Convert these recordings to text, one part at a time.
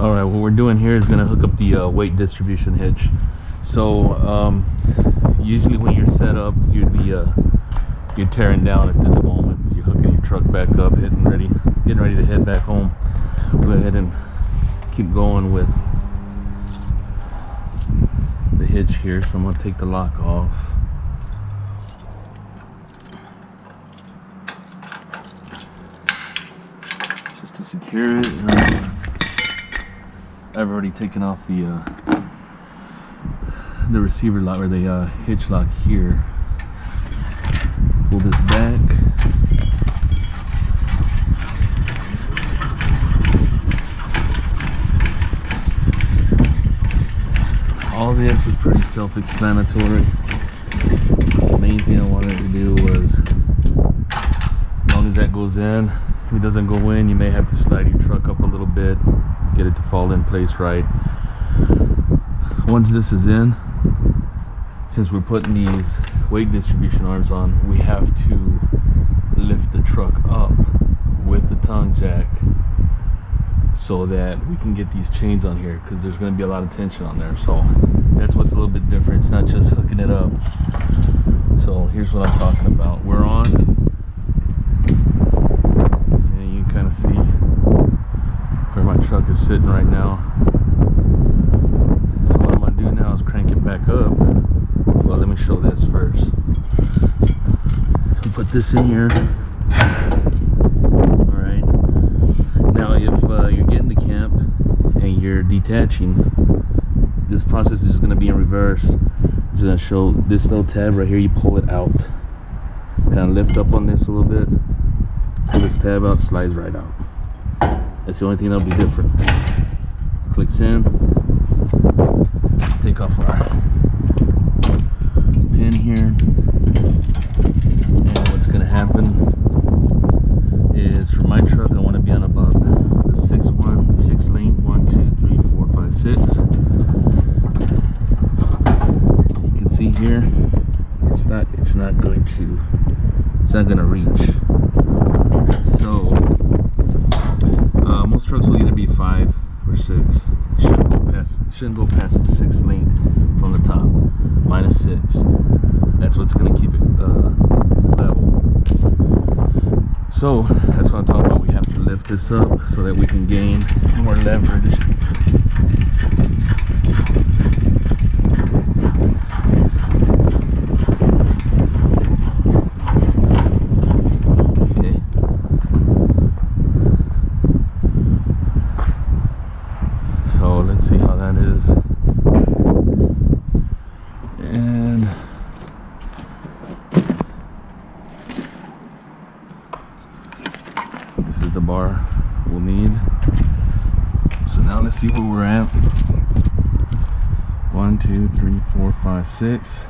Alright, what we're doing here is going to hook up the weight distribution hitch. So usually when you're set up, you're tearing down at this moment. You're hooking your truck back up, getting ready to head back home. We'll go ahead and keep going with the hitch here. So I'm going to take the lock off. Just to secure it. I've already taken off the receiver lock, or the hitch lock here. Pull this back. All this is pretty self-explanatory. The main thing I wanted to do was, as long as that goes in, if it doesn't go in, you may have to slide your truck up a little bit, get it to fall in place right. Once this is in, since we're putting these weight distribution arms on, we have to lift the truck up with the tongue jack so that we can get these chains on here, because there's going to be a lot of tension on there. So that's what's a little bit different. It's not just hooking it up. So here's what I'm talking about. We're on, and you can kind of see where my truck is sitting right now. So what I'm going to do now is crank it back up. Well, let me show this first. Put this in here. Alright. Now if you're getting to camp and you're detaching, this process is going to be in reverse. It's going to show this little tab right here. You pull it out. Kind of lift up on this a little bit. Pull this tab out, slides right out. That's the only thing that'll be different. It clicks in. Take off our pin here. And what's going to happen is, for my truck, I want to be on about the 6 link. 1, 2, 3, 4, 5, 6. You can see here, it's not going to reach. So most trucks will either be 5 or 6. Shouldn't go past the 6th link from the top. Minus 6. That's what's going to keep it level. So that's what I'm talking about. We have to lift this up so that we can gain more leverage. Let's see how that is. And this is the bar we'll need. So now let's see where we're at. 1, 2, 3, 4, 5, 6.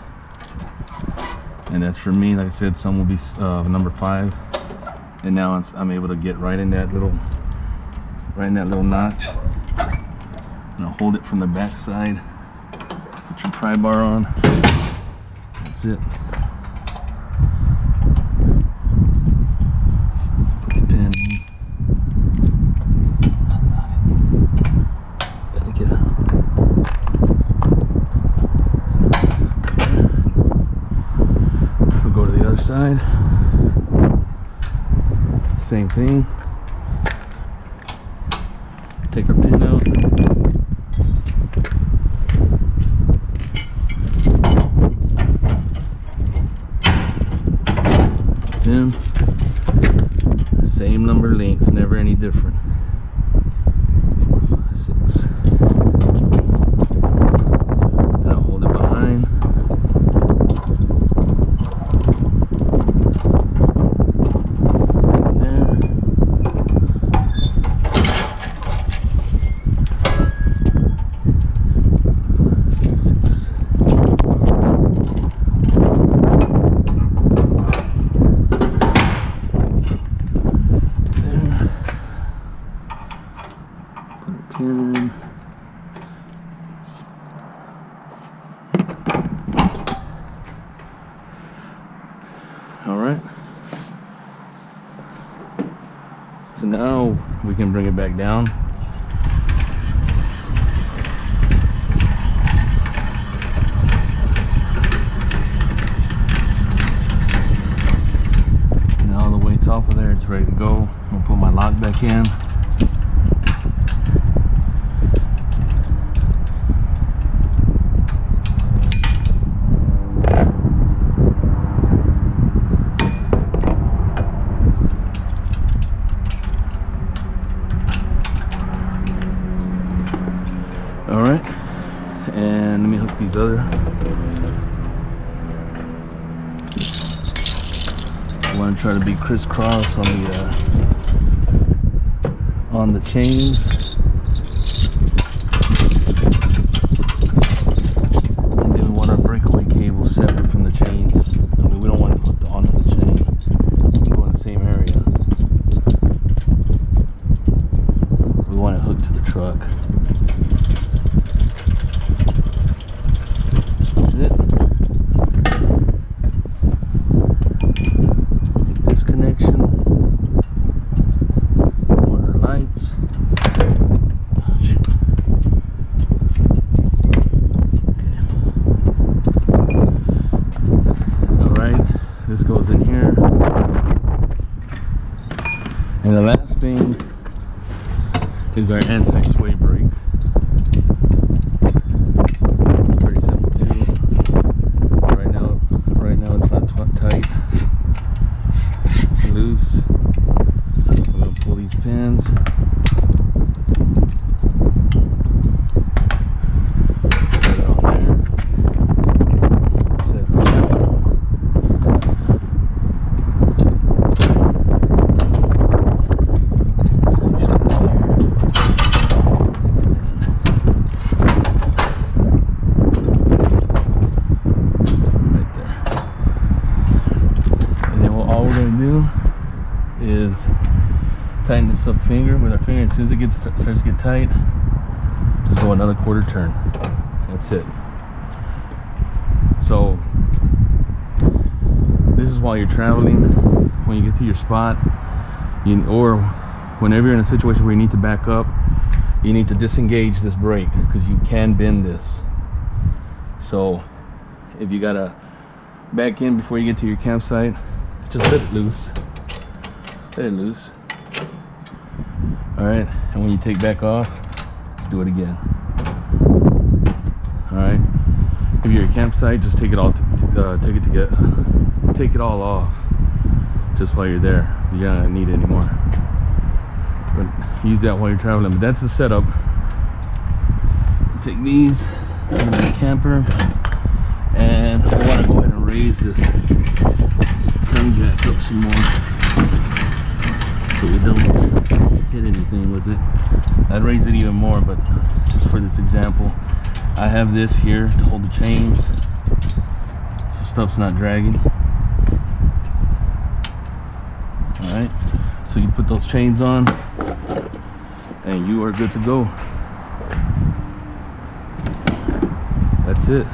And that's for me. Like I said, some will be number 5. And now I'm able to get right in that little notch. Now hold it from the back side, put your pry bar on, that's it. Put the pin in. Gotta get out. We'll go to the other side. Same thing. Take our pin out. In. Same number of links, never any different. 4, 5, 6. Then I'll hold it behind. And there. Alright, so now we can bring it back down. back in. All right, and let me hook these other. I want to try to be crisscross on the chains, and then we want our breakaway cable separate from the chains. I mean, we don't want it hooked onto the chain. We can go in the same area. We want it hooked to the truck. That's it. Make this connection. Order lights. Alright, this goes in here. And the last thing is our anti-sway brake. It's pretty simple too. Right now it's not tight. Loose. We're gonna pull these pins. Set it on there. Set it on there. Is tighten this up finger with our finger. As soon as it starts to get tight, just go another quarter turn. That's it. So this is while you're traveling. When you get to your spot, or whenever you're in a situation where you need to back up, you need to disengage this brake because you can bend this. So if you gotta back in before you get to your campsite, just let it loose. Let it loose. Alright, and when you take back off, do it again. Alright, if you're at a campsite, just take it all take it all off just while you're there, so you're not gonna need it anymore. But use that while you're traveling. But that's the setup. Take these into the camper, and I want to go ahead and raise this tongue jack up some more, so we don't hit anything with it. I'd raise it even more, but just for this example, I have this here to hold the chains so stuff's not dragging. Alright, so you put those chains on and you are good to go. That's it.